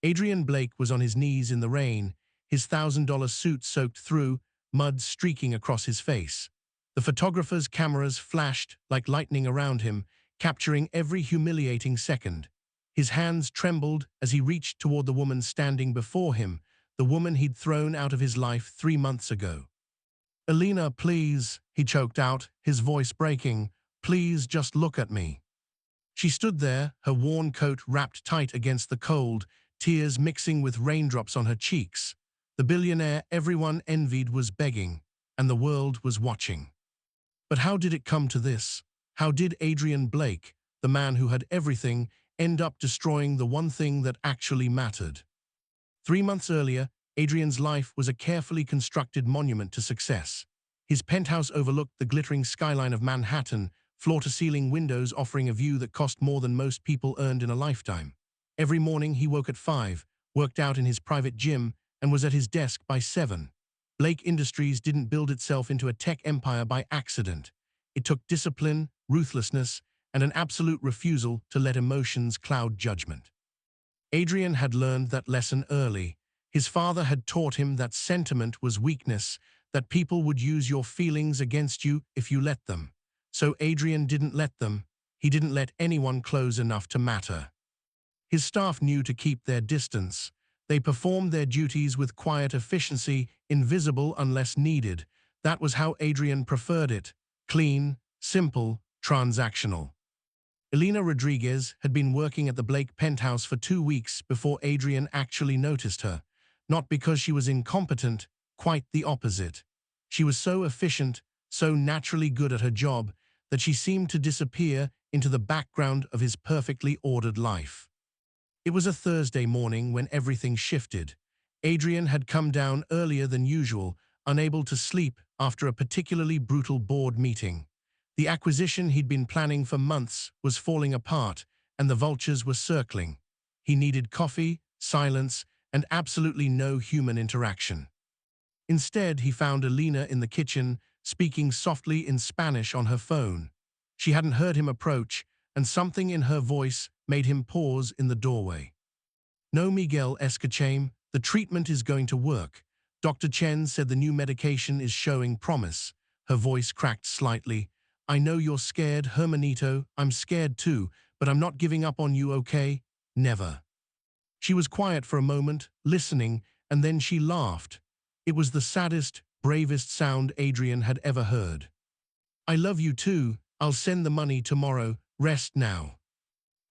Adrian Blake was on his knees in the rain, his $1,000 suit soaked through, mud streaking across his face. The photographer's cameras flashed like lightning around him, capturing every humiliating second. His hands trembled as he reached toward the woman standing before him, the woman he'd thrown out of his life 3 months ago. "Elena, please," he choked out, his voice breaking. "Please just look at me." She stood there, her worn coat wrapped tight against the cold, tears mixing with raindrops on her cheeks. The billionaire everyone envied was begging, and the world was watching. But how did it come to this? How did Adrian Blake, the man who had everything, end up destroying the one thing that actually mattered? 3 months earlier, Adrian's life was a carefully constructed monument to success. His penthouse overlooked the glittering skyline of Manhattan, floor-to-ceiling windows offering a view that cost more than most people earned in a lifetime. Every morning he woke at 5, worked out in his private gym, and was at his desk by 7. Blake Industries didn't build itself into a tech empire by accident. It took discipline, ruthlessness, and an absolute refusal to let emotions cloud judgment. Adrian had learned that lesson early. His father had taught him that sentiment was weakness, that people would use your feelings against you if you let them. So Adrian didn't let them. He didn't let anyone close enough to matter. His staff knew to keep their distance. They performed their duties with quiet efficiency, invisible unless needed. That was how Adrian preferred it: clean, simple, transactional. Elena Rodriguez had been working at the Blake penthouse for 2 weeks before Adrian actually noticed her. Not because she was incompetent, quite the opposite. She was so efficient, so naturally good at her job, that she seemed to disappear into the background of his perfectly ordered life. It was a Thursday morning when everything shifted. Adrian had come down earlier than usual, unable to sleep after a particularly brutal board meeting. The acquisition he'd been planning for months was falling apart, and the vultures were circling. He needed coffee, silence, and absolutely no human interaction. Instead, he found Elena in the kitchen, speaking softly in Spanish on her phone. She hadn't heard him approach, and something in her voice made him pause in the doorway. "No, Miguel Escachame, the treatment is going to work. Dr. Chen said the new medication is showing promise." Her voice cracked slightly. "I know you're scared, Hermanito. I'm scared too, but I'm not giving up on you, okay? Never." She was quiet for a moment, listening, and then she laughed. It was the saddest, bravest sound Adrian had ever heard. "I love you too. I'll send the money tomorrow. Rest now."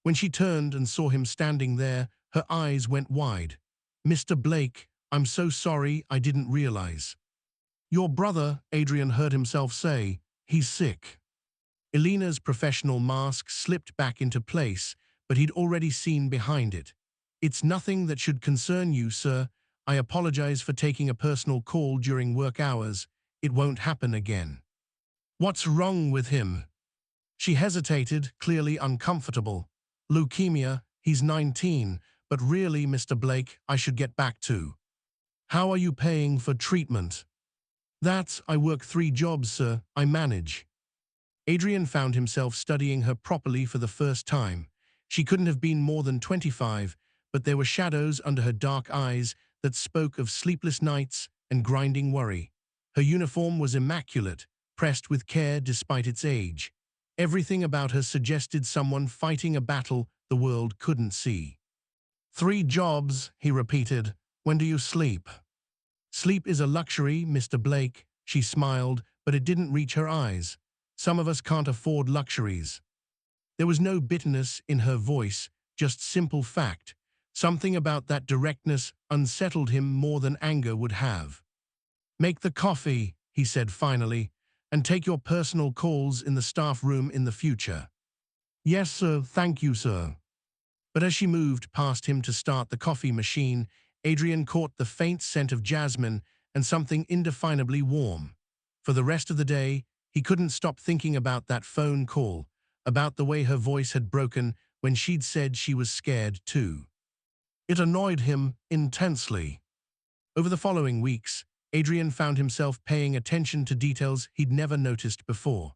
When she turned and saw him standing there, her eyes went wide. "Mr. Blake, I'm so sorry, I didn't realize." "Your brother," Adrian heard himself say, "he's sick." Elena's professional mask slipped back into place, but he'd already seen behind it. "It's nothing that should concern you, sir. I apologize for taking a personal call during work hours. It won't happen again." "What's wrong with him?" She hesitated, clearly uncomfortable. "Leukemia, he's 19, but really, Mr. Blake, I should get back to." "How are you paying for treatment?" I work 3 jobs, sir. I manage." Adrian found himself studying her properly for the first time. She couldn't have been more than 25, but there were shadows under her dark eyes that spoke of sleepless nights and grinding worry. Her uniform was immaculate, pressed with care despite its age. Everything about her suggested someone fighting a battle the world couldn't see. 3 jobs, he repeated. "When do you sleep?" "Sleep is a luxury, Mr. Blake." She smiled, but it didn't reach her eyes. "Some of us can't afford luxuries." There was no bitterness in her voice, just simple fact. Something about that directness unsettled him more than anger would have. "Make the coffee," he said finally, "and take your personal calls in the staff room in the future." "Yes, sir. Thank you, sir." But as she moved past him to start the coffee machine, Adrian caught the faint scent of jasmine and something indefinably warm. For the rest of the day, he couldn't stop thinking about that phone call, about the way her voice had broken when she'd said she was scared too. It annoyed him intensely. Over the following weeks, Adrian found himself paying attention to details he'd never noticed before.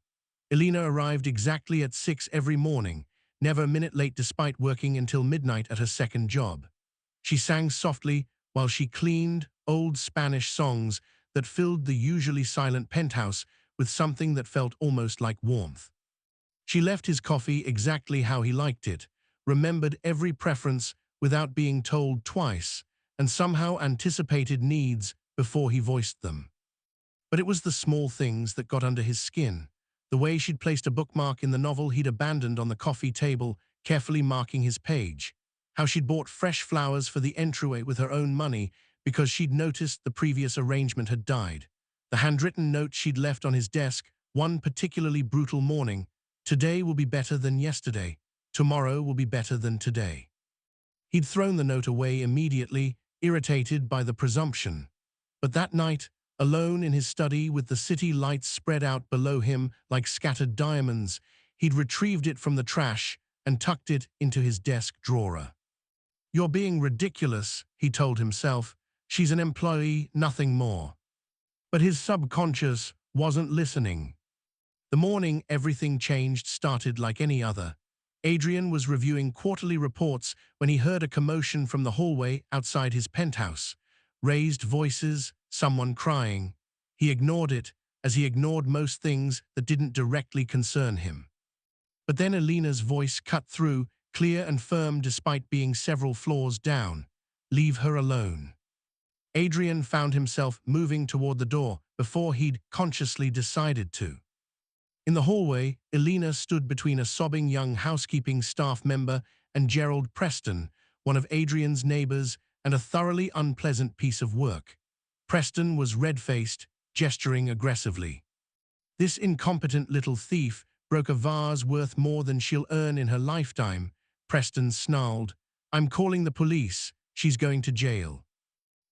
Elena arrived exactly at 6 every morning, never a minute late despite working until midnight at her second job. She sang softly while she cleaned old Spanish songs that filled the usually silent penthouse with something that felt almost like warmth. She left his coffee exactly how he liked it, remembered every preference without being told twice, and somehow anticipated needs before he voiced them. But it was the small things that got under his skin. The way she'd placed a bookmark in the novel he'd abandoned on the coffee table, carefully marking his page. How she'd bought fresh flowers for the entryway with her own money because she'd noticed the previous arrangement had died. The handwritten note she'd left on his desk one particularly brutal morning. Today will be better than yesterday. Tomorrow will be better than today. He'd thrown the note away immediately, irritated by the presumption. But that night, alone in his study with the city lights spread out below him like scattered diamonds, he'd retrieved it from the trash and tucked it into his desk drawer. "You're being ridiculous," he told himself. "She's an employee, nothing more." But his subconscious wasn't listening. The morning everything changed started like any other. Adrian was reviewing quarterly reports when he heard a commotion from the hallway outside his penthouse. Raised voices, someone crying. He ignored it, as he ignored most things that didn't directly concern him. But then Elena's voice cut through, clear and firm despite being several floors down. "Leave her alone." Adrian found himself moving toward the door before he'd consciously decided to. In the hallway, Elena stood between a sobbing young housekeeping staff member and Gerald Preston, one of Adrian's neighbors, and a thoroughly unpleasant piece of work. Preston was red-faced, gesturing aggressively. "This incompetent little thief broke a vase worth more than she'll earn in her lifetime," Preston snarled. "I'm calling the police. She's going to jail."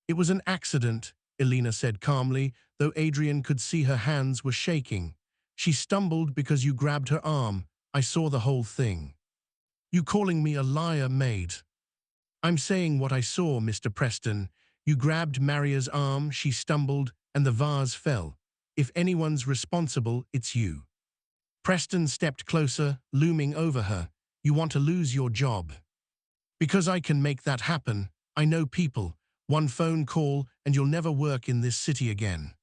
"It was an accident," Elena said calmly, though Adrian could see her hands were shaking. "She stumbled because you grabbed her arm. I saw the whole thing." "You calling me a liar, Maid?" "I'm saying what I saw, Mr. Preston. You grabbed Maria's arm, she stumbled, and the vase fell. If anyone's responsible, it's you." Preston stepped closer, looming over her. "You want to lose your job?" "Because I can make that happen. I know people. One phone call, and you'll never work in this city again."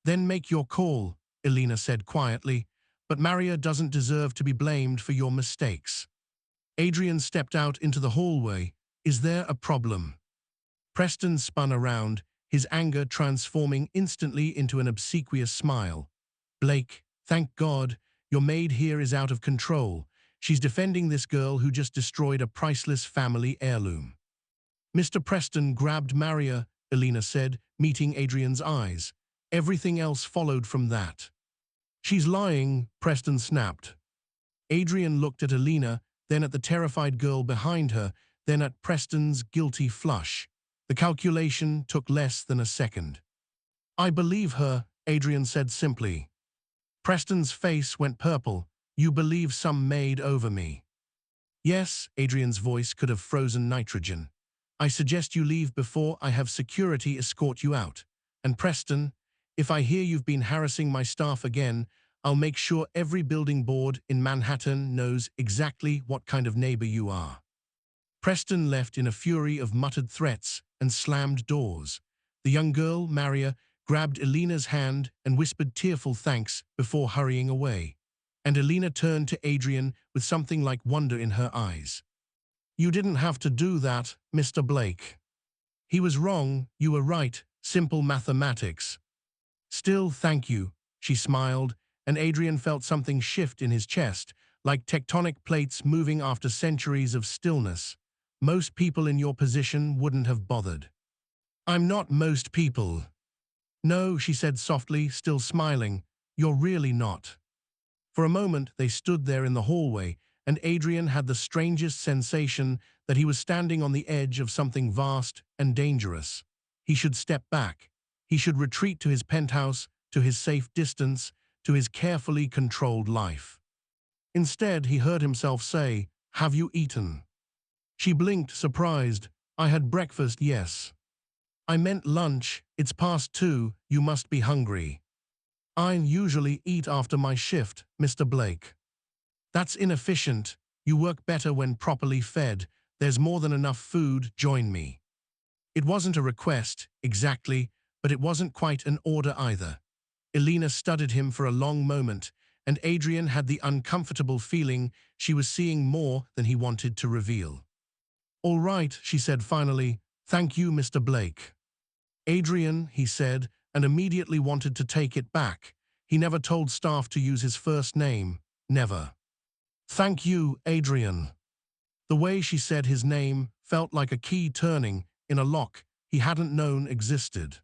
"Then make your call," Elena said quietly, "but Maria doesn't deserve to be blamed for your mistakes." Adrian stepped out into the hallway. "Is there a problem?" Preston spun around, his anger transforming instantly into an obsequious smile. "Blake, thank God, your maid here is out of control. She's defending this girl who just destroyed a priceless family heirloom." "Mr. Preston grabbed Maria," Elena said, meeting Adrian's eyes. Everything else followed from that. "She's lying," Preston snapped. Adrian looked at Elena, then at the terrified girl behind her, then at Preston's guilty flush. The calculation took less than a second. "I believe her," Adrian said simply. Preston's face went purple. "You believe some maid over me?" "Yes," Adrian's voice could have frozen nitrogen. "I suggest you leave before I have security escort you out. And Preston, if I hear you've been harassing my staff again, I'll make sure every building board in Manhattan knows exactly what kind of neighbor you are." Preston left in a fury of muttered threats and slammed doors. The young girl, Maria, grabbed Elena's hand and whispered tearful thanks before hurrying away. And Elena turned to Adrian with something like wonder in her eyes. "You didn't have to do that, Mr. Blake." "He was wrong, you were right, simple mathematics." "Still, thank you," she smiled, and Adrian felt something shift in his chest, like tectonic plates moving after centuries of stillness. Most people in your position wouldn't have bothered. "I'm not most people." "No," she said softly, still smiling. "You're really not." For a moment, they stood there in the hallway, and Adrian had the strangest sensation that he was standing on the edge of something vast and dangerous. He should step back. He should retreat to his penthouse, to his safe distance, to his carefully controlled life. Instead, he heard himself say, "Have you eaten?" She blinked, surprised. "I had breakfast, yes." "I meant lunch. It's past 2. You must be hungry." "I usually eat after my shift, Mr. Blake." "That's inefficient. You work better when properly fed. There's more than enough food, join me. It wasn't a request, exactly, but it wasn't quite an order either. Elena studied him for a long moment, and Adrian had the uncomfortable feeling she was seeing more than he wanted to reveal. "All right," she said finally. "Thank you, Mr. Blake." "Adrian," he said, and immediately wanted to take it back. He never told staff to use his first name. Never. "Thank you, Adrian." The way she said his name felt like a key turning in a lock he hadn't known existed.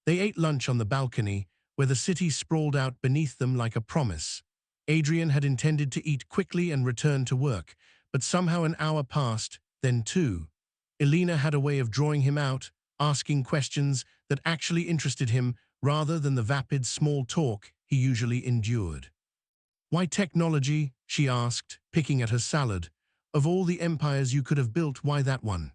They ate lunch on the balcony, where the city sprawled out beneath them like a promise. Adrian had intended to eat quickly and return to work, but somehow an hour passed, then two. Elena had a way of drawing him out, asking questions that actually interested him rather than the vapid small talk he usually endured. "Why technology?" she asked, picking at her salad. "Of all the empires you could have built, why that one?"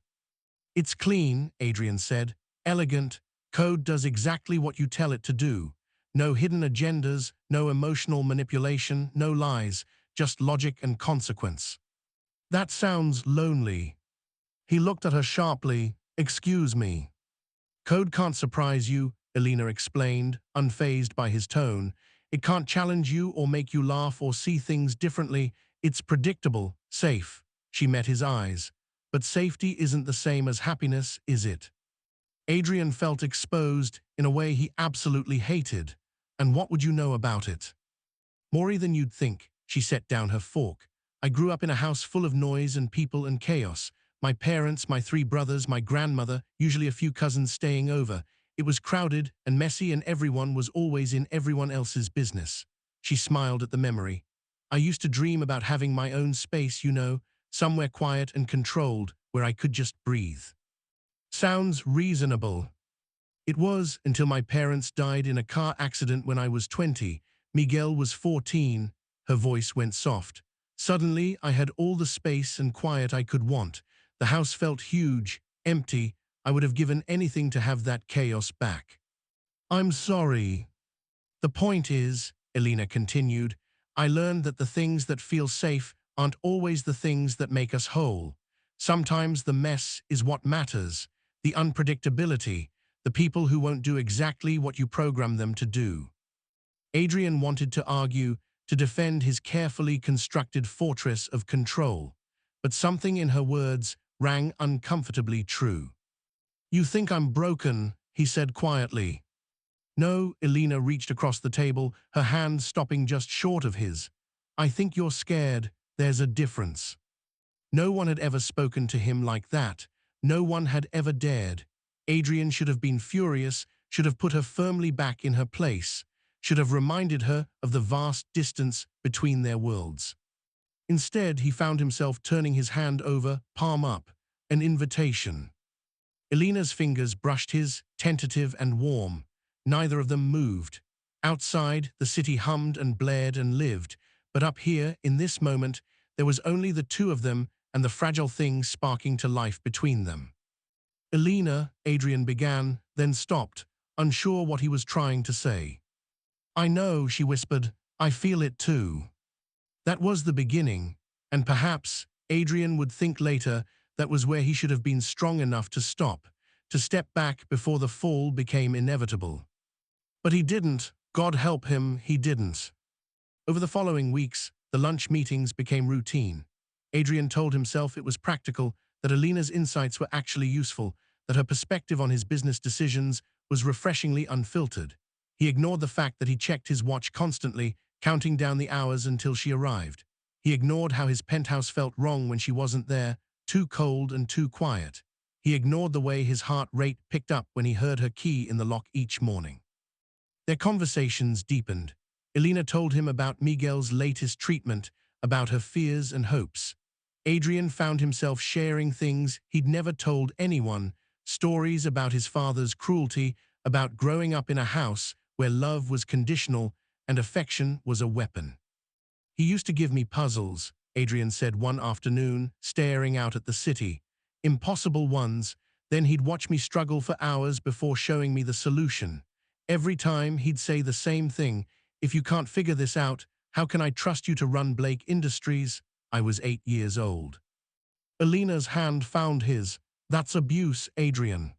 "It's clean," Adrian said. "Elegant. Code does exactly what you tell it to do. No hidden agendas, no emotional manipulation, no lies, just logic and consequence." "That sounds lonely." He looked at her sharply. "Excuse me." "Code can't surprise you," Elena explained, unfazed by his tone. "It can't challenge you or make you laugh or see things differently. It's predictable, safe." She met his eyes. "But safety isn't the same as happiness, is it?" Adrian felt exposed in a way he absolutely hated. "And what would you know about it?" "More than you'd think." She set down her fork. "I grew up in a house full of noise and people and chaos. My parents, my three brothers, my grandmother, usually a few cousins staying over. It was crowded and messy, and everyone was always in everyone else's business." She smiled at the memory. "I used to dream about having my own space, you know, somewhere quiet and controlled, where I could just breathe." "Sounds reasonable." "It was until my parents died in a car accident when I was 20. Miguel was 14. Her voice went soft. "Suddenly, I had all the space and quiet I could want. The house felt huge, empty. I would have given anything to have that chaos back." "I'm sorry." "The point is," Elena continued, "I learned that the things that feel safe aren't always the things that make us whole. Sometimes the mess is what matters, the unpredictability, the people who won't do exactly what you program them to do." Adrian wanted to argue, to defend his carefully constructed fortress of control, but something in her words rang uncomfortably true. "You think I'm broken," he said quietly. "No," Elena reached across the table, her hand stopping just short of his. "I think you're scared. There's a difference." No one had ever spoken to him like that. No one had ever dared. Adrian should have been furious, should have put her firmly back in her place, should have reminded her of the vast distance between their worlds. Instead, he found himself turning his hand over, palm up, an invitation. Elena's fingers brushed his, tentative and warm. Neither of them moved. Outside, the city hummed and blared and lived, but up here, in this moment, there was only the two of them and the fragile thing sparking to life between them. "Elena," Adrian began, then stopped, unsure what he was trying to say. "I know," she whispered. "I feel it too." That was the beginning, and perhaps, Adrian would think later, that was where he should have been strong enough to stop, to step back before the fall became inevitable. But he didn't. God help him, he didn't. Over the following weeks, the lunch meetings became routine. Adrian told himself it was practical, that Elena's insights were actually useful, that her perspective on his business decisions was refreshingly unfiltered. He ignored the fact that he checked his watch constantly, counting down the hours until she arrived. He ignored how his penthouse felt wrong when she wasn't there, too cold and too quiet. He ignored the way his heart rate picked up when he heard her key in the lock each morning. Their conversations deepened. Elena told him about Miguel's latest treatment, about her fears and hopes. Adrian found himself sharing things he'd never told anyone, stories about his father's cruelty, about growing up in a house where love was conditional and affection was a weapon. "He used to give me puzzles," Adrian said one afternoon, staring out at the city. "Impossible ones. Then he'd watch me struggle for hours before showing me the solution. Every time he'd say the same thing, 'If you can't figure this out, how can I trust you to run Blake Industries?' I was 8 years old." Elena's hand found his. That's abuse, Adrian.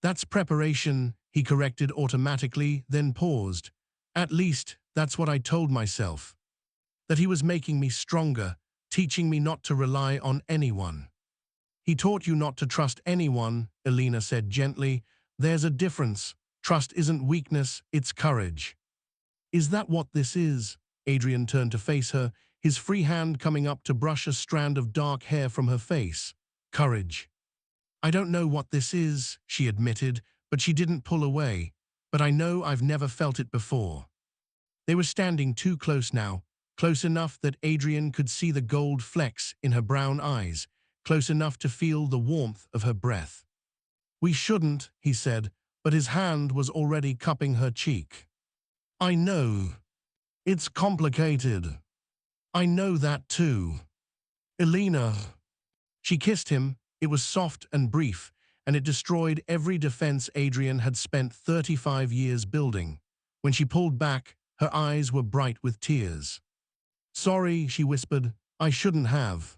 That's preparation, he corrected automatically, then paused. At least, that's what I told myself. That he was making me stronger, teaching me not to rely on anyone. He taught you not to trust anyone, Elena said gently. There's a difference. Trust isn't weakness, it's courage. Is that what this is? Adrian turned to face her, his free hand coming up to brush a strand of dark hair from her face. Courage. I don't know what this is, she admitted, but she didn't pull away. But I know I've never felt it before. They were standing too close now, close enough that Adrian could see the gold flecks in her brown eyes, close enough to feel the warmth of her breath. We shouldn't, he said, but his hand was already cupping her cheek. I know. It's complicated. I know that too. Elena. She kissed him. It was soft and brief, and it destroyed every defense Adrian had spent 35 years building. When she pulled back, her eyes were bright with tears. Sorry, she whispered. I shouldn't have.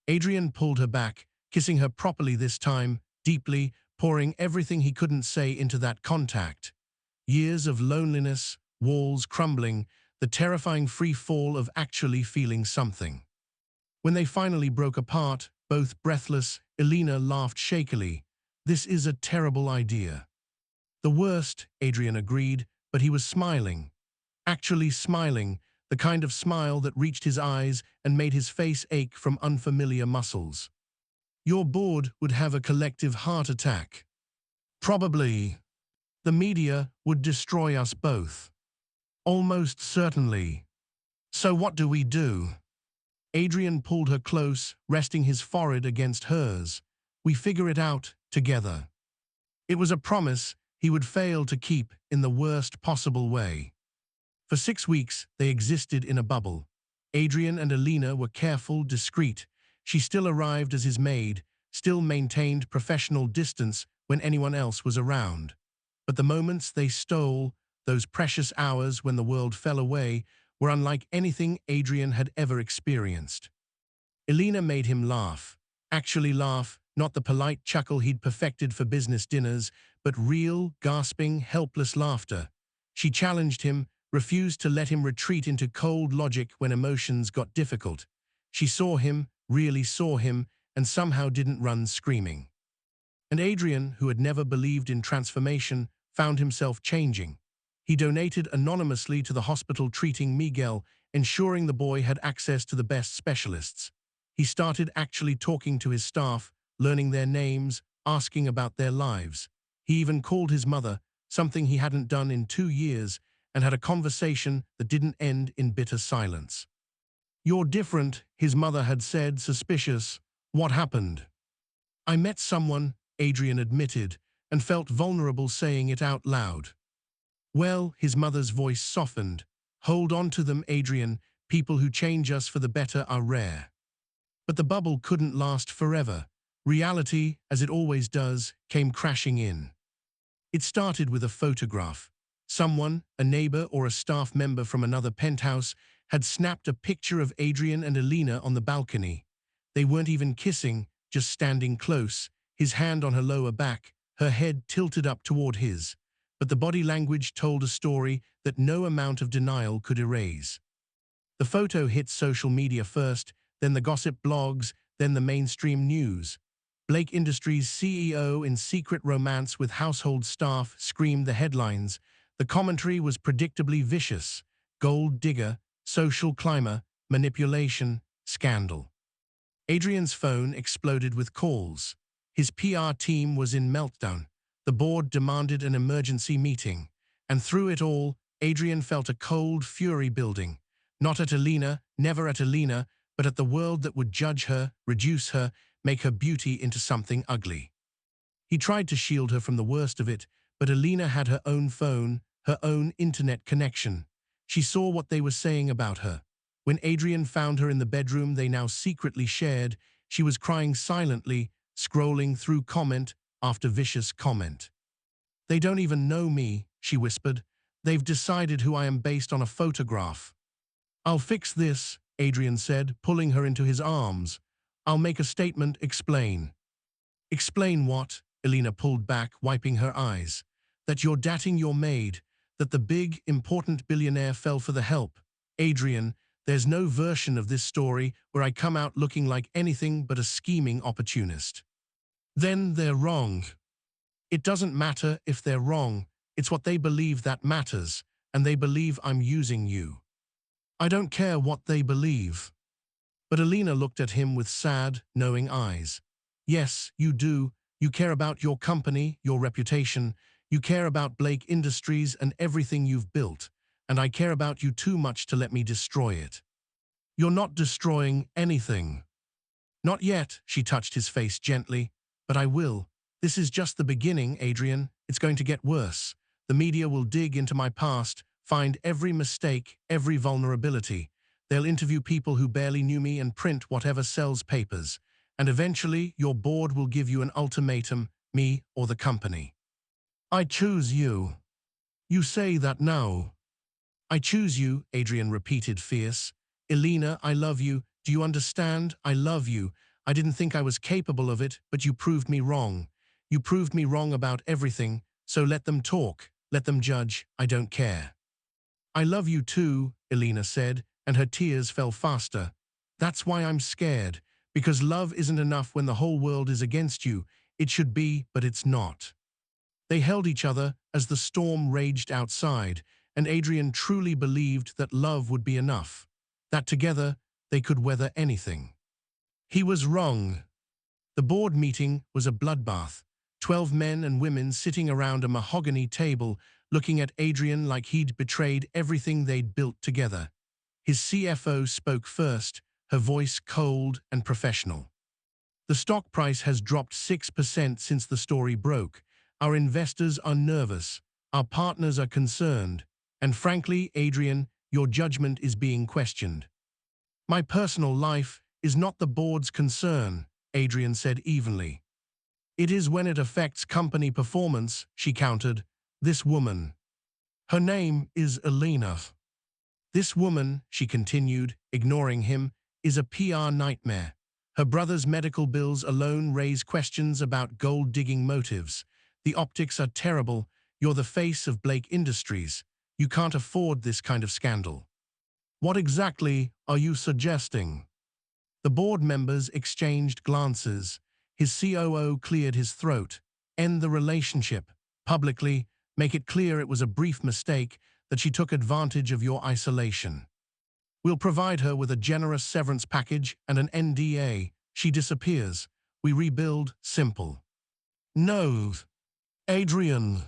Adrian pulled her back, kissing her properly this time, deeply, pouring everything he couldn't say into that contact. Years of loneliness, walls crumbling, the terrifying free fall of actually feeling something. When they finally broke apart, both breathless, Elena laughed shakily. This is a terrible idea. The worst, Adrian agreed, but he was smiling. Actually smiling, the kind of smile that reached his eyes and made his face ache from unfamiliar muscles. Your board would have a collective heart attack. Probably. The media would destroy us both. Almost certainly. So what do we do? Adrian pulled her close, resting his forehead against hers. We figure it out together. It was a promise he would fail to keep in the worst possible way. For 6 weeks, they existed in a bubble. Adrian and Elena were careful, discreet. She still arrived as his maid, still maintained professional distance when anyone else was around. But the moments they stole, those precious hours when the world fell away, were unlike anything Adrian had ever experienced. Elena made him laugh. Actually laugh, not the polite chuckle he'd perfected for business dinners, but real, gasping, helpless laughter. She challenged him, refused to let him retreat into cold logic when emotions got difficult. She saw him, really saw him, and somehow didn't run screaming. And Adrian, who had never believed in transformation, found himself changing. He donated anonymously to the hospital treating Miguel, ensuring the boy had access to the best specialists. He started actually talking to his staff, learning their names, asking about their lives. He even called his mother, something he hadn't done in 2 years, and had a conversation that didn't end in bitter silence. You're different, his mother had said, suspicious. What happened? I met someone, Adrian admitted, and felt vulnerable saying it out loud. Well, his mother's voice softened. Hold on to them, Adrian. People who change us for the better are rare. But the bubble couldn't last forever. Reality, as it always does, came crashing in. It started with a photograph. Someone, a neighbor or a staff member from another penthouse, had snapped a picture of Adrian and Elena on the balcony. They weren't even kissing, just standing close, his hand on her lower back, her head tilted up toward his. But the body language told a story that no amount of denial could erase. The photo hit social media first, then the gossip blogs, then the mainstream news. Blake Industries' CEO in secret romance with household staff screamed the headlines. The commentary was predictably vicious. Gold digger, social climber, manipulation, scandal. Adrian's phone exploded with calls. His PR team was in meltdown. The board demanded an emergency meeting. And through it all, Adrian felt a cold fury building. Not at Elena, never at Elena, but at the world that would judge her, reduce her, make her beauty into something ugly. He tried to shield her from the worst of it, but Elena had her own phone, her own internet connection. She saw what they were saying about her. When Adrian found her in the bedroom they now secretly shared, she was crying silently, scrolling through comment after vicious comment. They don't even know me, she whispered. They've decided who I am based on a photograph. I'll fix this, Adrian said, pulling her into his arms. I'll make a statement, explain. Explain what? Elena pulled back, wiping her eyes. That you're dating your maid, that the big, important billionaire fell for the help. Adrian, there's no version of this story where I come out looking like anything but a scheming opportunist. Then they're wrong. It doesn't matter if they're wrong, it's what they believe that matters, and they believe I'm using you. I don't care what they believe. But Elena looked at him with sad, knowing eyes. Yes, you do. You care about your company, your reputation. You care about Blake Industries and everything you've built. And I care about you too much to let me destroy it. You're not destroying anything. Not yet, she touched his face gently. But I will. This is just the beginning, Adrian. It's going to get worse. The media will dig into my past, find every mistake, every vulnerability. They'll interview people who barely knew me and print whatever sells papers. And eventually, your board will give you an ultimatum, me or the company. I choose you. You say that now. I choose you, Adrian repeated fierce. Elena, I love you. Do you understand? I love you. I didn't think I was capable of it, but you proved me wrong. You proved me wrong about everything, so let them talk. Let them judge. I don't care. I love you too, Elena said, and her tears fell faster. That's why I'm scared, because love isn't enough when the whole world is against you. It should be, but it's not. They held each other as the storm raged outside, and Adrian truly believed that love would be enough, that together they could weather anything. He was wrong. The board meeting was a bloodbath. 12 men and women sitting around a mahogany table, looking at Adrian like he'd betrayed everything they'd built together. His CFO spoke first, her voice cold and professional. The stock price has dropped 6% since the story broke. Our investors are nervous. Our partners are concerned. And frankly, Adrian, your judgment is being questioned. My personal life is not the board's concern, Adrian said evenly. It is when it affects company performance, she countered. This woman. Her name is Elena. This woman, she continued, ignoring him, is a PR nightmare. Her brother's medical bills alone raise questions about gold-digging motives. The optics are terrible. You're the face of Blake Industries. You can't afford this kind of scandal. What exactly are you suggesting? The board members exchanged glances. His COO cleared his throat. End the relationship. Publicly, make it clear it was a brief mistake, that she took advantage of your isolation. We'll provide her with a generous severance package and an NDA. She disappears. We rebuild, simple. No. Adrian.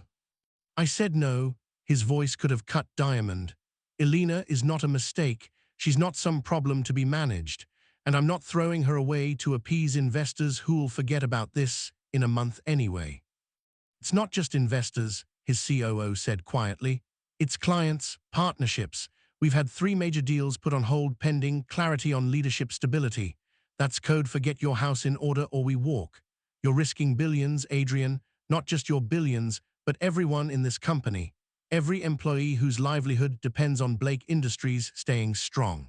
I said no. His voice could have cut diamond. Elena is not a mistake. She's not some problem to be managed. And I'm not throwing her away to appease investors who'll forget about this in a month anyway. It's not just investors, his COO said quietly. It's clients, partnerships. We've had 3 major deals put on hold pending clarity on leadership stability. That's code for get your house in order or we walk. You're risking billions, Adrian, not just your billions, but everyone in this company. Every employee whose livelihood depends on Blake Industries staying strong.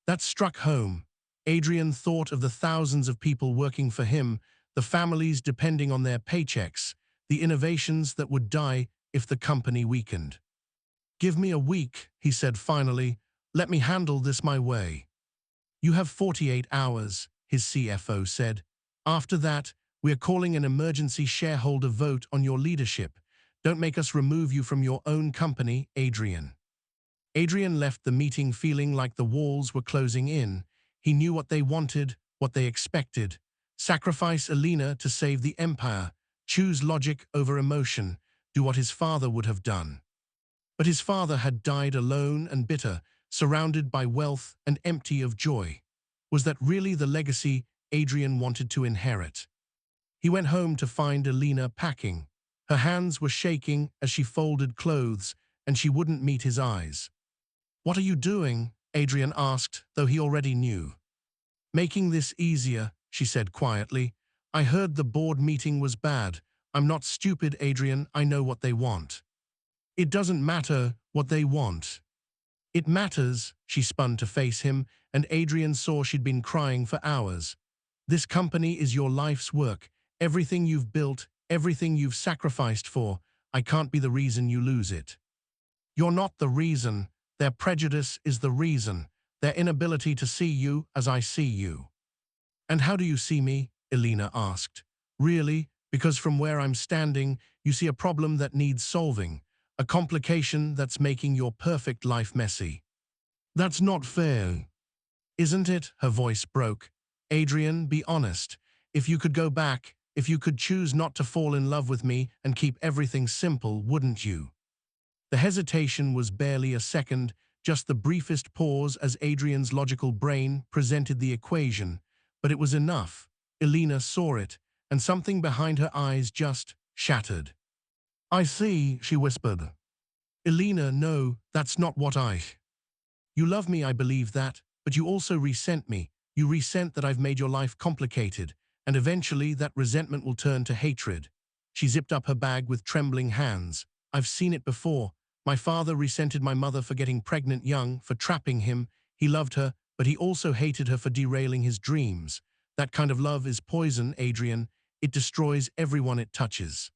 That struck home. Adrian thought of the thousands of people working for him, the families depending on their paychecks, the innovations that would die if the company weakened. Give me a week, he said finally. Let me handle this my way. You have 48 hours, his CFO said. After that, we are calling an emergency shareholder vote on your leadership. Don't make us remove you from your own company, Adrian. Adrian left the meeting feeling like the walls were closing in. He knew what they wanted, what they expected. Sacrifice Elena to save the empire. Choose logic over emotion. Do what his father would have done. But his father had died alone and bitter, surrounded by wealth and empty of joy. Was that really the legacy Adrian wanted to inherit? He went home to find Elena packing. Her hands were shaking as she folded clothes, and she wouldn't meet his eyes. What are you doing? Adrian asked, though he already knew. Making this easier, she said quietly. I heard the board meeting was bad. I'm not stupid, Adrian. I know what they want. It doesn't matter what they want. It matters, she spun to face him, and Adrian saw she'd been crying for hours. This company is your life's work. Everything you've built, everything you've sacrificed for. I can't be the reason you lose it. You're not the reason. Their prejudice is the reason. Their inability to see you as I see you. And how do you see me? Elena asked. Really? Because from where I'm standing, you see a problem that needs solving, a complication that's making your perfect life messy. That's not fair. Isn't it? Her voice broke. Adrian, be honest. If you could go back, if you could choose not to fall in love with me and keep everything simple, wouldn't you? The hesitation was barely a second, just the briefest pause as Adrian's logical brain presented the equation. But it was enough. Elena saw it, and something behind her eyes just shattered. I see, she whispered. Elena, no, that's not what I... You love me, I believe that, but you also resent me. You resent that I've made your life complicated, and eventually that resentment will turn to hatred. She zipped up her bag with trembling hands. I've seen it before. My father resented my mother for getting pregnant young, for trapping him. He loved her, but he also hated her for derailing his dreams. That kind of love is poison, Adrian. It destroys everyone it touches.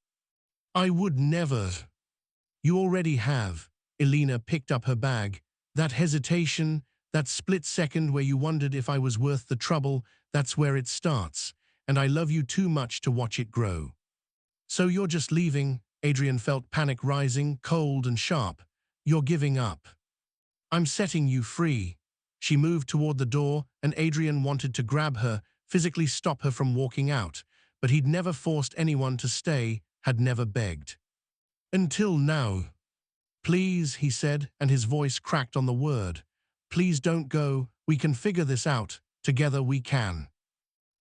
I would never. You already have. Elena picked up her bag. That hesitation, that split second where you wondered if I was worth the trouble, that's where it starts. And I love you too much to watch it grow. So you're just leaving? Adrian felt panic rising, cold and sharp. You're giving up. I'm setting you free. She moved toward the door, and Adrian wanted to grab her, physically stop her from walking out. But he'd never forced anyone to stay, had never begged. Until now. Please, he said, and his voice cracked on the word. Please don't go. We can figure this out. Together we can.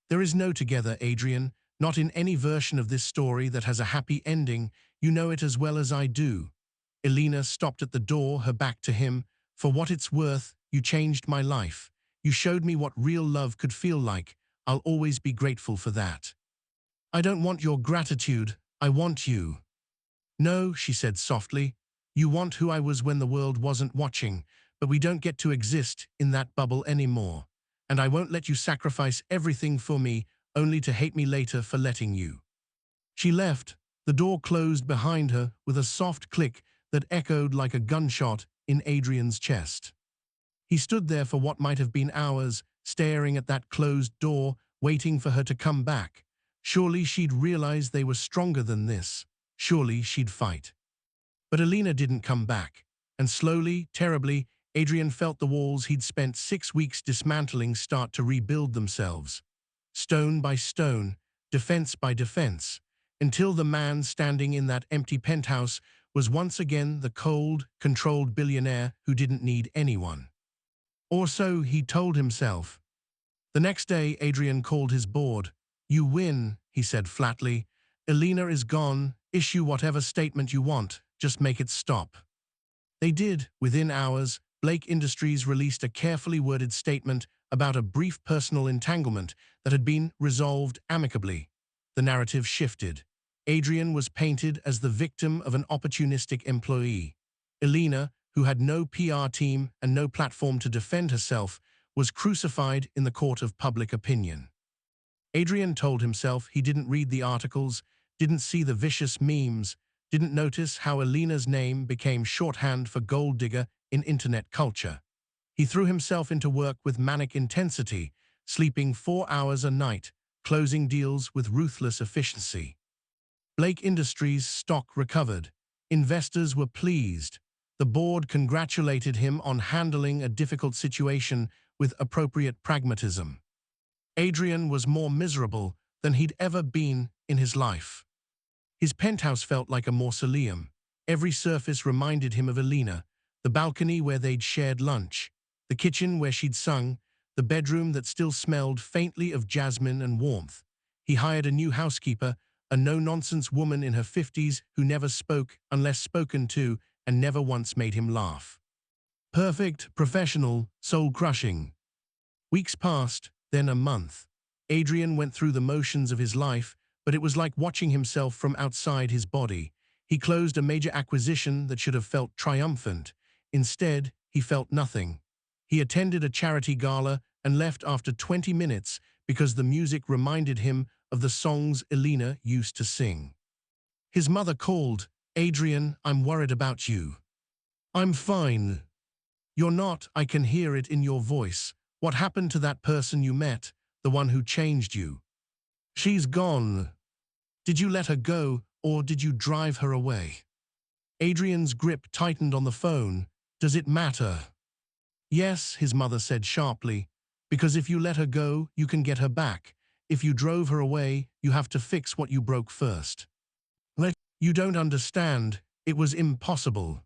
There is no together, Adrian. Not in any version of this story that has a happy ending. You know it as well as I do. Elena stopped at the door, her back to him. For what it's worth, you changed my life. You showed me what real love could feel like. I'll always be grateful for that. I don't want your gratitude. I want you. No, she said softly. You want who I was when the world wasn't watching, but we don't get to exist in that bubble anymore. And I won't let you sacrifice everything for me, only to hate me later for letting you. She left, the door closed behind her with a soft click that echoed like a gunshot in Adrian's chest. He stood there for what might have been hours, staring at that closed door, waiting for her to come back. Surely she'd realize they were stronger than this. Surely she'd fight. But Elena didn't come back, and slowly, terribly, Adrian felt the walls he'd spent 6 weeks dismantling start to rebuild themselves. Stone by stone, defense by defense, until the man standing in that empty penthouse was once again the cold, controlled billionaire who didn't need anyone. Or so he told himself. The next day, Adrian called his board. You win, he said flatly. Elena is gone. Issue whatever statement you want. Just make it stop. They did. Within hours, Blake Industries released a carefully worded statement about a brief personal entanglement that had been resolved amicably. The narrative shifted. Adrian was painted as the victim of an opportunistic employee. Elena, who had no PR team and no platform to defend herself, was crucified in the court of public opinion. Adrian told himself he didn't read the articles, didn't see the vicious memes, didn't notice how Elena's name became shorthand for gold digger in internet culture. He threw himself into work with manic intensity, sleeping 4 hours a night, closing deals with ruthless efficiency. Blake Industries' stock recovered. Investors were pleased. The board congratulated him on handling a difficult situation with appropriate pragmatism. Adrian was more miserable than he'd ever been in his life. His penthouse felt like a mausoleum. Every surface reminded him of Elena, the balcony where they'd shared lunch, the kitchen where she'd sung, the bedroom that still smelled faintly of jasmine and warmth. He hired a new housekeeper, a no-nonsense woman in her 50s who never spoke unless spoken to and never once made him laugh. Perfect, professional, soul-crushing. Weeks passed, then a month. Adrian went through the motions of his life, but it was like watching himself from outside his body. He closed a major acquisition that should have felt triumphant. Instead, he felt nothing. He attended a charity gala and left after 20 minutes because the music reminded him of the songs Elena used to sing. His mother called, "Adrian, I'm worried about you." "I'm fine." "You're not, I can hear it in your voice. What happened to that person you met, the one who changed you?" "She's gone." "Did you let her go, or did you drive her away?" Adrian's grip tightened on the phone. "Does it matter?" "Yes," his mother said sharply, "because if you let her go, you can get her back. If you drove her away, you have to fix what you broke first." "You don't understand. It was impossible."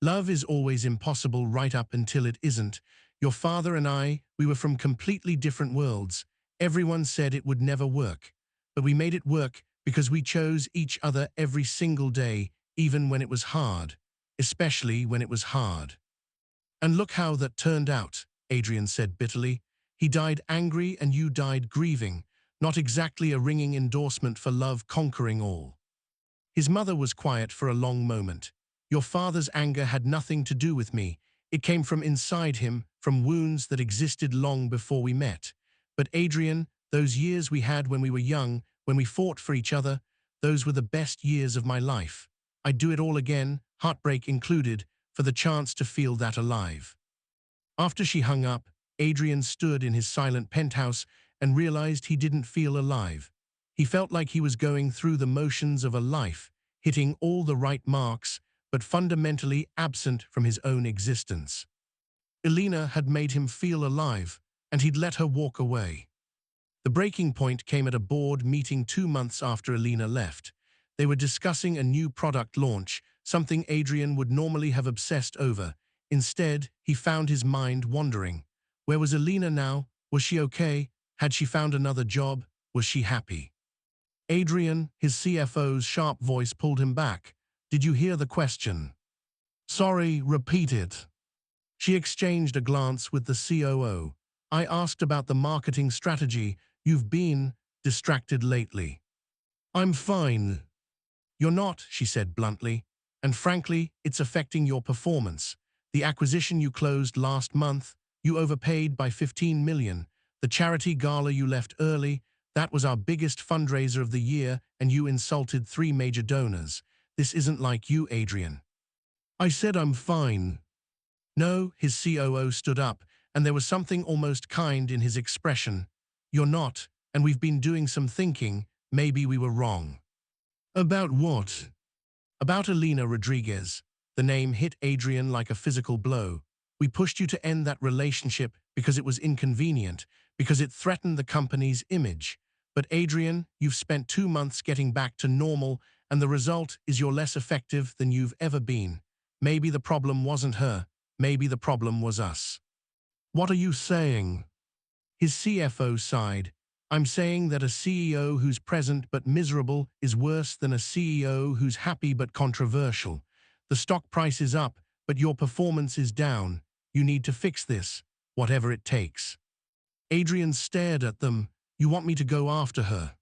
"Love is always impossible right up until it isn't. Your father and I, we were from completely different worlds. Everyone said it would never work. But we made it work because we chose each other every single day, even when it was hard. Especially when it was hard." "And look how that turned out," Adrian said bitterly. "He died angry and you died grieving. Not exactly a ringing endorsement for love conquering all." His mother was quiet for a long moment. "Your father's anger had nothing to do with me. It came from inside him, from wounds that existed long before we met. But Adrian, those years we had when we were young, when we fought for each other, those were the best years of my life. I'd do it all again, heartbreak included, for the chance to feel that alive." After she hung up, Adrian stood in his silent penthouse and realized he didn't feel alive. He felt like he was going through the motions of a life, hitting all the right marks, but fundamentally absent from his own existence. Elena had made him feel alive, and he'd let her walk away. The breaking point came at a board meeting 2 months after Elena left. They were discussing a new product launch, something Adrian would normally have obsessed over. Instead, he found his mind wandering. Where was Elena now? Was she okay? Had she found another job? Was she happy? "Adrian," his CFO's sharp voice pulled him back. "Did you hear the question?" "Sorry, repeat it." She exchanged a glance with the COO. "I asked about the marketing strategy. You've been distracted lately." "I'm fine." "You're not," she said bluntly. "And frankly, it's affecting your performance. The acquisition you closed last month, you overpaid by 15 million. The charity gala you left early, that was our biggest fundraiser of the year, and you insulted 3 major donors. This isn't like you, Adrian." "I said I'm fine." "No," his COO stood up, and there was something almost kind in his expression. "You're not, and we've been doing some thinking. Maybe we were wrong." "About what?" "About Elena Rodriguez." The name hit Adrian like a physical blow. "We pushed you to end that relationship because it was inconvenient, because it threatened the company's image. But Adrian, you've spent 2 months getting back to normal, and the result is you're less effective than you've ever been. Maybe the problem wasn't her. Maybe the problem was us." "What are you saying?" His CFO sighed. "I'm saying that a CEO who's present but miserable is worse than a CEO who's happy but controversial. The stock price is up, but your performance is down. You need to fix this, whatever it takes." Adrian stared at them. "You want me to go after her?"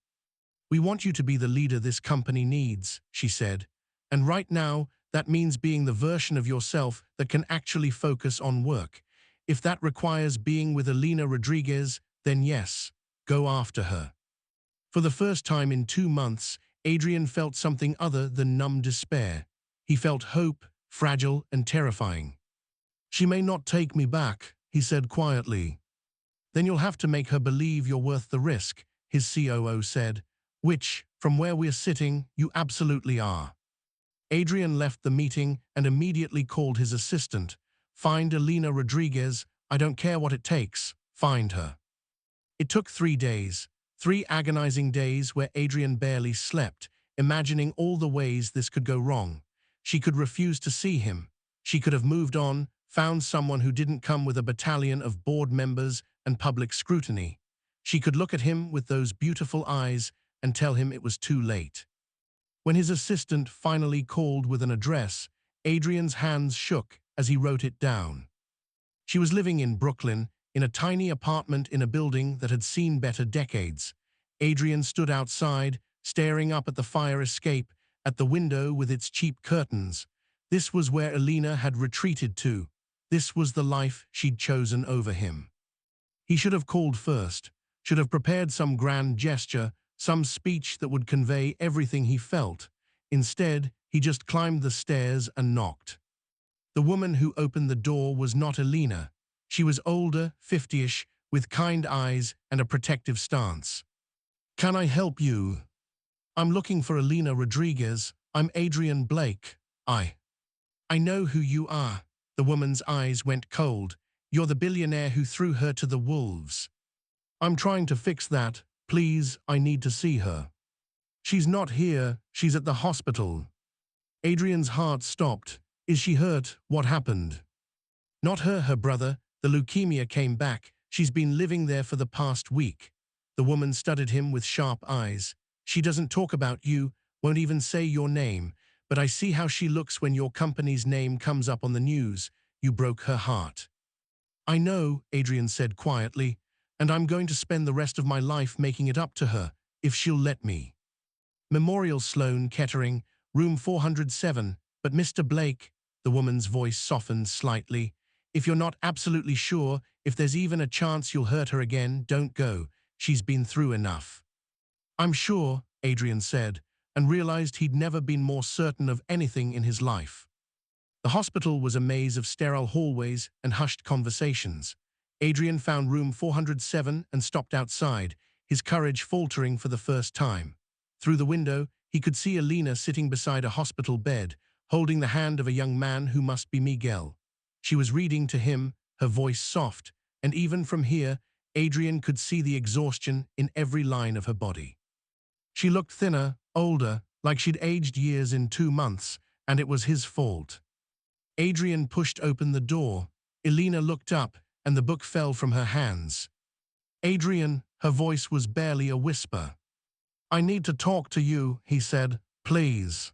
"We want you to be the leader this company needs," she said. "And right now, that means being the version of yourself that can actually focus on work. If that requires being with Elena Rodriguez, then yes, go after her." For the first time in 2 months, Adrian felt something other than numb despair. He felt hope, fragile and terrifying. "She may not take me back," he said quietly. "Then you'll have to make her believe you're worth the risk," his COO said, "which, from where we're sitting, you absolutely are." Adrian left the meeting and immediately called his assistant. "Find Elena Rodriguez. I don't care what it takes. Find her." It took 3 days, 3 agonizing days where Adrian barely slept, imagining all the ways this could go wrong. She could refuse to see him. She could have moved on, found someone who didn't come with a battalion of board members and public scrutiny. She could look at him with those beautiful eyes and tell him it was too late. When his assistant finally called with an address, Adrian's hands shook as he wrote it down. She was living in Brooklyn, in a tiny apartment in a building that had seen better decades. Adrian stood outside, staring up at the fire escape, at the window with its cheap curtains. This was where Elena had retreated to. This was the life she'd chosen over him. He should have called first. should have prepared some grand gesture, some speech that would convey everything he felt. Instead, he just climbed the stairs and knocked. The woman who opened the door was not Elena. She was older, 50-ish, with kind eyes and a protective stance. "Can I help you?" "I'm looking for Elena Rodriguez. I'm Adrian Blake. I know who you are." The woman's eyes went cold. "You're the billionaire who threw her to the wolves." "I'm trying to fix that. Please, I need to see her." "She's not here. She's at the hospital." Adrian's heart stopped. "Is she hurt? What happened?" "Not her brother. The leukemia came back. She's been living there for the past week." The woman studied him with sharp eyes. "She doesn't talk about you, won't even say your name, but I see how she looks when your company's name comes up on the news. You broke her heart." "I know," Adrian said quietly, "and I'm going to spend the rest of my life making it up to her, if she'll let me." "Memorial Sloan Kettering, room 407, but Mr. Blake," the woman's voice softened slightly, "if you're not absolutely sure, if there's even a chance you'll hurt her again, don't go. She's been through enough." "I'm sure," Adrian said, and realized he'd never been more certain of anything in his life. The hospital was a maze of sterile hallways and hushed conversations. Adrian found room 407 and stopped outside, his courage faltering for the first time. Through the window, he could see Elena sitting beside a hospital bed, holding the hand of a young man who must be Miguel. She was reading to him, her voice soft, and even from here, Adrian could see the exhaustion in every line of her body. She looked thinner, older, like she'd aged years in 2 months, and it was his fault. Adrian pushed open the door. Elena looked up, and the book fell from her hands. "Adrian," her voice was barely a whisper. "I need to talk to you," he said. "Please."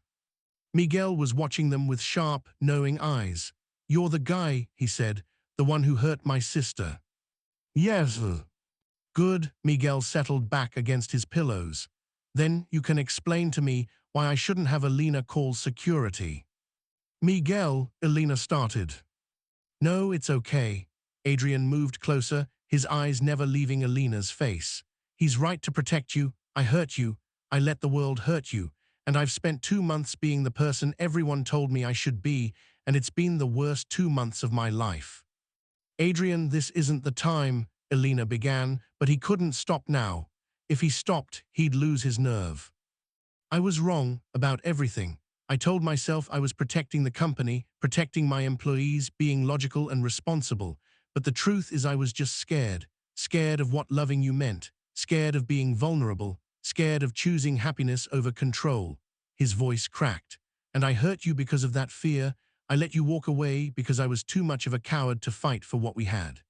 Miguel was watching them with sharp, knowing eyes. "You're the guy," he said, "the one who hurt my sister." "Yes." "Good." Miguel settled back against his pillows. "Then you can explain to me why I shouldn't have Elena call security." "Miguel," Elena started. "No, it's okay." Adrian moved closer, his eyes never leaving Elena's face. "He's right to protect you. I hurt you. I let the world hurt you. And I've spent 2 months being the person everyone told me I should be, and it's been the worst 2 months of my life." "Adrian, this isn't the time," Elena began, but he couldn't stop now. If he stopped, he'd lose his nerve. "I was wrong about everything. I told myself I was protecting the company, protecting my employees, being logical and responsible. But the truth is I was just scared. Scared of what loving you meant. Scared of being vulnerable. Scared of choosing happiness over control." His voice cracked. "And I hurt you because of that fear. I let you walk away because I was too much of a coward to fight for what we had."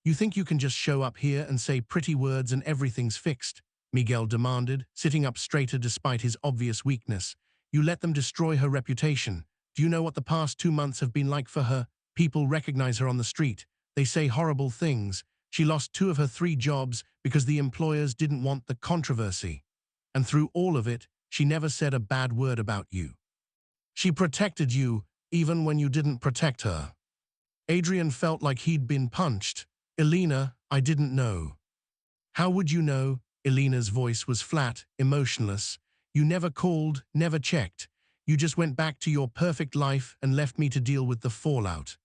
"You think you can just show up here and say pretty words and everything's fixed?" Miguel demanded, sitting up straighter despite his obvious weakness. "You let them destroy her reputation. Do you know what the past 2 months have been like for her? People recognize her on the street. They say horrible things. She lost 2 of her 3 jobs because the employers didn't want the controversy. And through all of it, she never said a bad word about you. She protected you, even when you didn't protect her." Adrian felt like he'd been punched. "Elena, I didn't know." "How would you know?" Elena's voice was flat, emotionless. "You never called, never checked. You just went back to your perfect life and left me to deal with the fallout."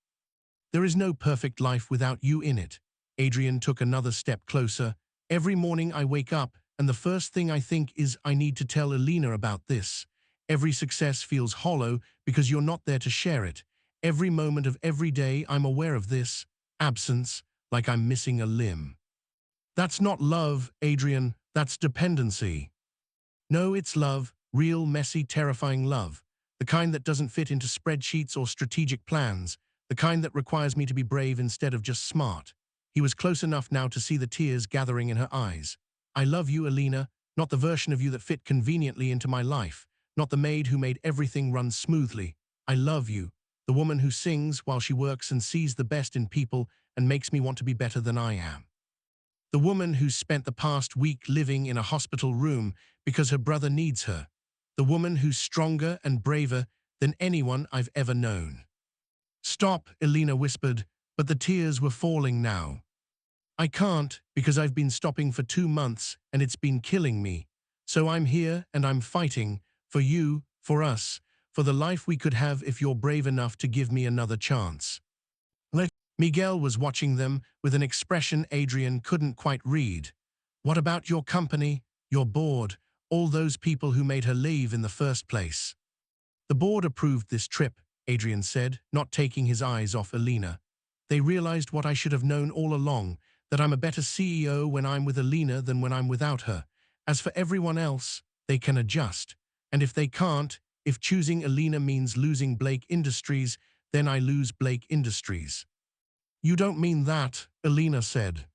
"There is no perfect life without you in it." Adrian took another step closer. "Every morning I wake up, and the first thing I think is I need to tell Elena about this. Every success feels hollow because you're not there to share it. Every moment of every day I'm aware of this absence, like I'm missing a limb." "That's not love, Adrian. That's dependency." "No, it's love. Real, messy, terrifying love. The kind that doesn't fit into spreadsheets or strategic plans. The kind that requires me to be brave instead of just smart." He was close enough now to see the tears gathering in her eyes. "I love you, Elena, not the version of you that fit conveniently into my life, not the maid who made everything run smoothly. I love you, the woman who sings while she works and sees the best in people and makes me want to be better than I am. The woman who spent the past week living in a hospital room because her brother needs her. The woman who's stronger and braver than anyone I've ever known." "Stop," Elena whispered, but the tears were falling now. I can't because I've been stopping for 2 months and it's been killing me. So I'm here and I'm fighting for you, for us, for the life we could have if you're brave enough to give me another chance. Miguel was watching them with an expression Adrian couldn't quite read. What about your company, your board, all those people who made her leave in the first place? The board approved this trip, Adrian said, not taking his eyes off Elena. They realized what I should have known all along, that I'm a better CEO when I'm with Elena than when I'm without her. As for everyone else, they can adjust. And if they can't, if choosing Elena means losing Blake Industries, then I lose Blake Industries. You don't mean that, Elena said.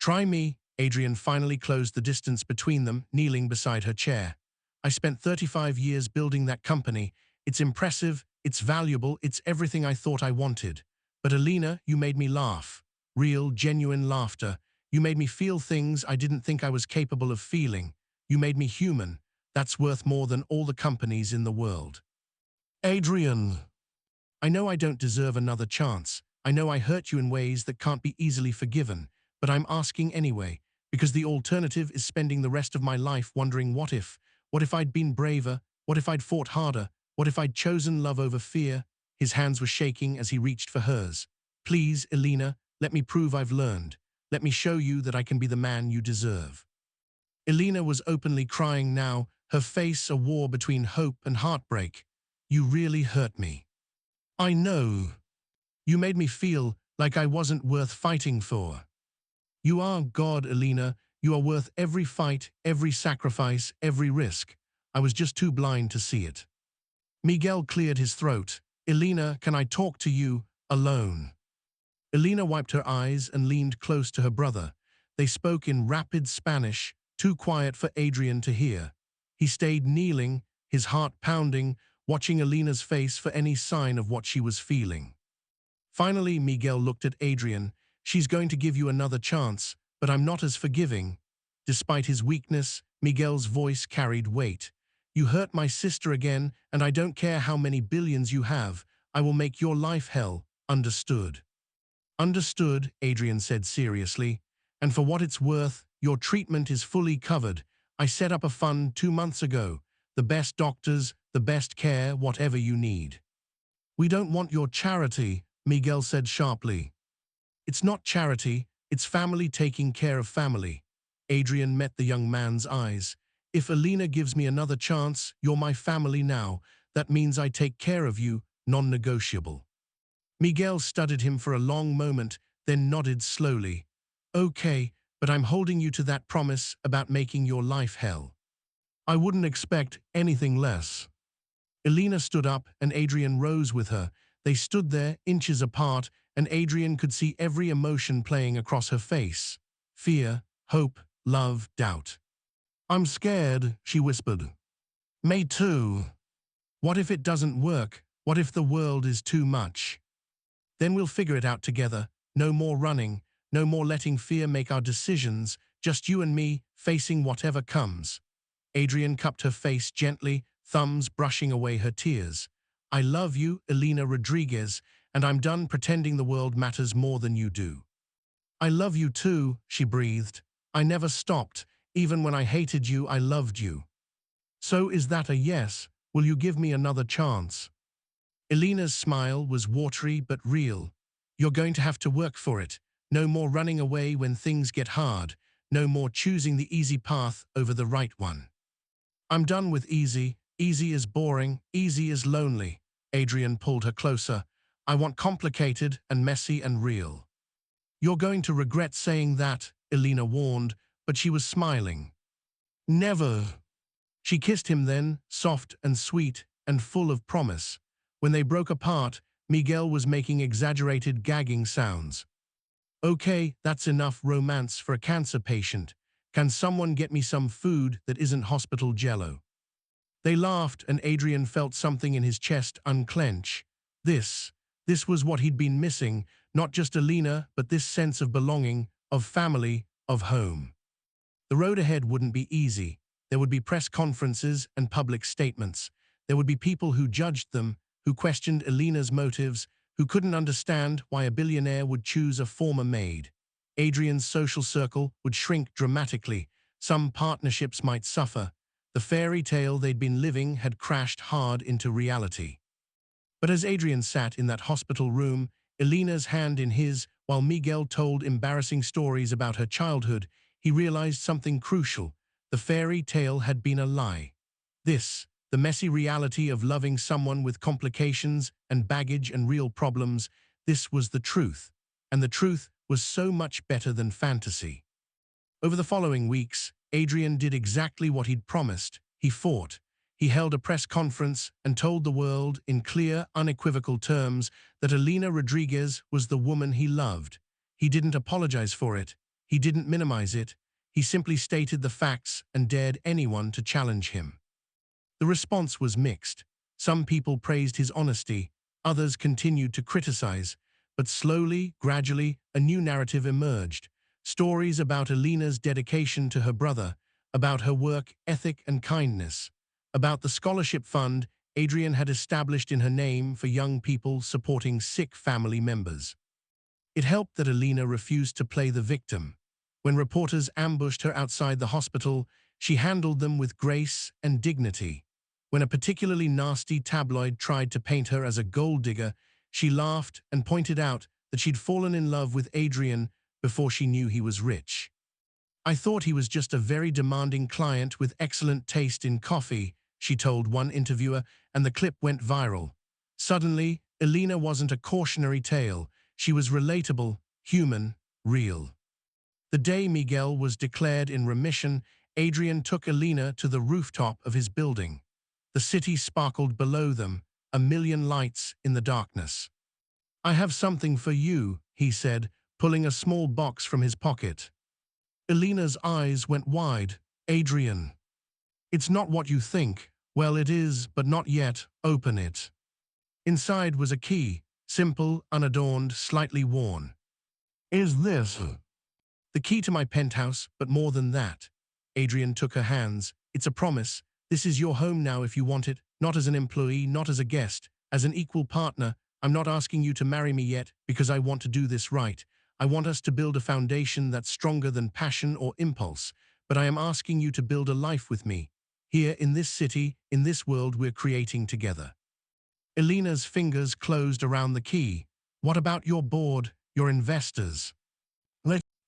Try me. Adrian finally closed the distance between them, kneeling beside her chair. I spent 35 years building that company. It's impressive, it's valuable, it's everything I thought I wanted. But Elena, you made me laugh. Real, genuine laughter. You made me feel things I didn't think I was capable of feeling. You made me human. That's worth more than all the companies in the world. Adrian. I know I don't deserve another chance. I know I hurt you in ways that can't be easily forgiven, but I'm asking anyway, because the alternative is spending the rest of my life wondering what if I'd been braver, what if I'd fought harder, what if I'd chosen love over fear? His hands were shaking as he reached for hers. Please, Elena, let me prove I've learned. Let me show you that I can be the man you deserve. Elena was openly crying now, her face a war between hope and heartbreak. You really hurt me. I know. You made me feel like I wasn't worth fighting for. You are God, Elena. You are worth every fight, every sacrifice, every risk. I was just too blind to see it. Miguel cleared his throat. Elena, can I talk to you alone? Elena wiped her eyes and leaned close to her brother. They spoke in rapid Spanish, too quiet for Adrian to hear. He stayed kneeling, his heart pounding, watching Elena's face for any sign of what she was feeling. Finally, Miguel looked at Adrian. She's going to give you another chance, but I'm not as forgiving. Despite his weakness, Miguel's voice carried weight. You hurt my sister again, and I don't care how many billions you have. I will make your life hell. Understood? Understood, Adrian said seriously. And for what it's worth, your treatment is fully covered. I set up a fund 2 months ago. The best doctors, the best care, whatever you need. We don't want your charity, Miguel said sharply. It's not charity, it's family taking care of family. Adrian met the young man's eyes. If Elena gives me another chance, you're my family now. That means I take care of you, non-negotiable. Miguel studied him for a long moment, then nodded slowly. Okay, but I'm holding you to that promise about making your life hell. I wouldn't expect anything less. Elena stood up and Adrian rose with her. They stood there, inches apart, and Adrian could see every emotion playing across her face. Fear, hope, love, doubt. I'm scared, she whispered. Me too. What if it doesn't work? What if the world is too much? Then we'll figure it out together. No more running, no more letting fear make our decisions, just you and me, facing whatever comes. Adrian cupped her face gently, thumbs brushing away her tears. I love you, Elena Rodriguez, and I'm done pretending the world matters more than you do. I love you too, she breathed. I never stopped. Even when I hated you, I loved you. So is that a yes? Will you give me another chance? Elena's smile was watery but real. You're going to have to work for it. No more running away when things get hard. No more choosing the easy path over the right one. I'm done with easy. Easy is boring. Easy is lonely. Adrian pulled her closer. I want complicated and messy and real. You're going to regret saying that, Elena warned, but she was smiling. Never. She kissed him then, soft and sweet and full of promise. When they broke apart, Miguel was making exaggerated gagging sounds. Okay, that's enough romance for a cancer patient. Can someone get me some food that isn't hospital jello? They laughed and Adrian felt something in his chest unclench. This was what he'd been missing, not just Elena, but this sense of belonging, of family, of home. The road ahead wouldn't be easy. There would be press conferences and public statements. There would be people who judged them, who questioned Elena's motives, who couldn't understand why a billionaire would choose a former maid. Adrian's social circle would shrink dramatically. Some partnerships might suffer. The fairy tale they'd been living had crashed hard into reality. But as Adrian sat in that hospital room, Elena's hand in his, while Miguel told embarrassing stories about her childhood, he realized something crucial. The fairy tale had been a lie. This, the messy reality of loving someone with complications and baggage and real problems, this was the truth. And the truth was so much better than fantasy. Over the following weeks, Adrian did exactly what he'd promised. He fought. He held a press conference and told the world in clear, unequivocal terms that Elena Rodriguez was the woman he loved. He didn't apologize for it. He didn't minimize it. He simply stated the facts and dared anyone to challenge him. The response was mixed. Some people praised his honesty. Others continued to criticize. But slowly, gradually, a new narrative emerged. Stories about Elena's dedication to her brother, about her work ethic and kindness, about the scholarship fund Adrian had established in her name for young people supporting sick family members. It helped that Elena refused to play the victim. When reporters ambushed her outside the hospital, she handled them with grace and dignity. When a particularly nasty tabloid tried to paint her as a gold digger, she laughed and pointed out that she'd fallen in love with Adrian before she knew he was rich. "I thought he was just a very demanding client with excellent taste in coffee," she told one interviewer, and the clip went viral. Suddenly, Elena wasn't a cautionary tale. She was relatable, human, real. The day Miguel was declared in remission, Adrian took Elena to the rooftop of his building. The city sparkled below them, a million lights in the darkness. "I have something for you," he said, pulling a small box from his pocket. Elena's eyes went wide. "Adrian." "It's not what you think." "Well, it is, but not yet. Open it." Inside was a key, simple, unadorned, slightly worn. "Is this?" "The key to my penthouse, but more than that." Adrian took her hands. "It's a promise. This is your home now if you want it, not as an employee, not as a guest, as an equal partner. I'm not asking you to marry me yet because I want to do this right. I want us to build a foundation that's stronger than passion or impulse, but I am asking you to build a life with me. Here in this city, in this world we're creating together." Elena's fingers closed around the key. "What about your board, your investors?"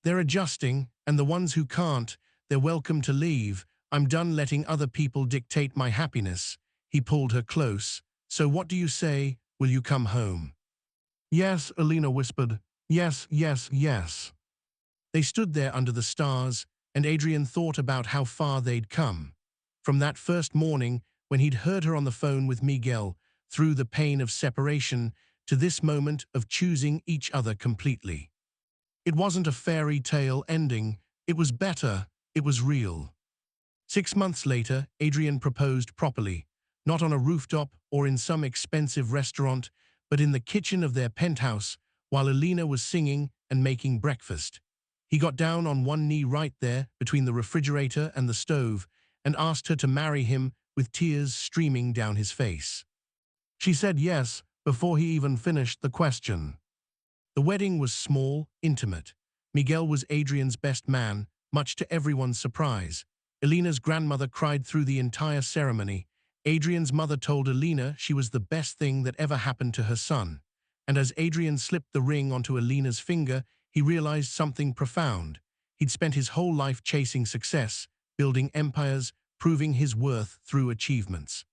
"They're adjusting, and the ones who can't, they're welcome to leave. I'm done letting other people dictate my happiness." He pulled her close. "So what do you say? Will you come home?" "Yes," Elena whispered. "Yes, yes, yes." They stood there under the stars, and Adrian thought about how far they'd come. From that first morning, when he'd heard her on the phone with Miguel, through the pain of separation, to this moment of choosing each other completely. It wasn't a fairy tale ending. It was better. It was real. 6 months later, Adrian proposed properly, not on a rooftop or in some expensive restaurant, but in the kitchen of their penthouse, while Elena was singing and making breakfast. He got down on one knee right there, between the refrigerator and the stove, and asked her to marry him with tears streaming down his face. She said yes before he even finished the question. The wedding was small, intimate. Miguel was Adrian's best man, much to everyone's surprise. Elena's grandmother cried through the entire ceremony. Adrian's mother told Elena she was the best thing that ever happened to her son. And as Adrian slipped the ring onto Elena's finger, he realized something profound. He'd spent his whole life chasing success, building empires, proving his worth through achievements.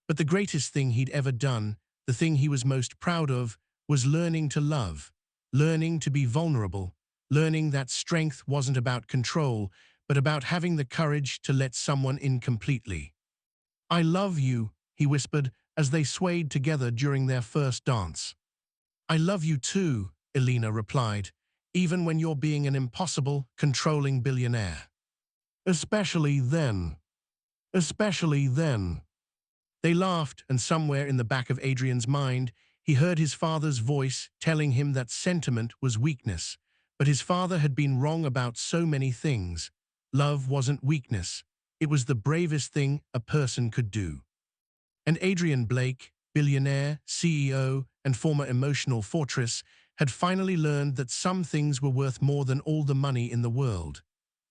But the greatest thing he'd ever done, the thing he was most proud of, was learning to love, learning to be vulnerable, learning that strength wasn't about control, but about having the courage to let someone in completely. "I love you," he whispered as they swayed together during their first dance. "I love you too," Elena replied, "even when you're being an impossible, controlling billionaire. Especially then. Especially then." They laughed, and somewhere in the back of Adrian's mind, he heard his father's voice telling him that sentiment was weakness. But his father had been wrong about so many things. Love wasn't weakness. It was the bravest thing a person could do. And Adrian Blake, billionaire, CEO, and former emotional fortress, had finally learned that some things were worth more than all the money in the world.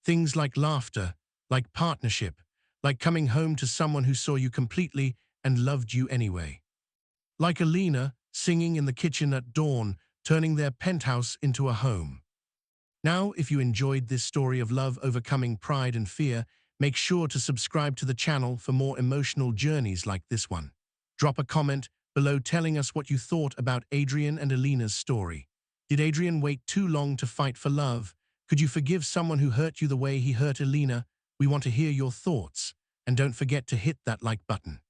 Things like laughter, like partnership, like coming home to someone who saw you completely and loved you anyway. Like Elena, singing in the kitchen at dawn, turning their penthouse into a home. Now, if you enjoyed this story of love overcoming pride and fear, make sure to subscribe to the channel for more emotional journeys like this one. Drop a comment below telling us what you thought about Adrian and Elena's story. Did Adrian wait too long to fight for love? Could you forgive someone who hurt you the way he hurt Elena? We want to hear your thoughts, and don't forget to hit that like button.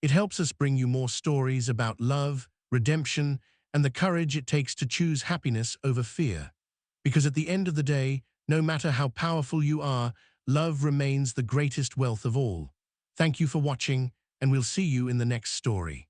It helps us bring you more stories about love, redemption, and the courage it takes to choose happiness over fear. Because at the end of the day, no matter how powerful you are, love remains the greatest wealth of all. Thank you for watching, and we'll see you in the next story.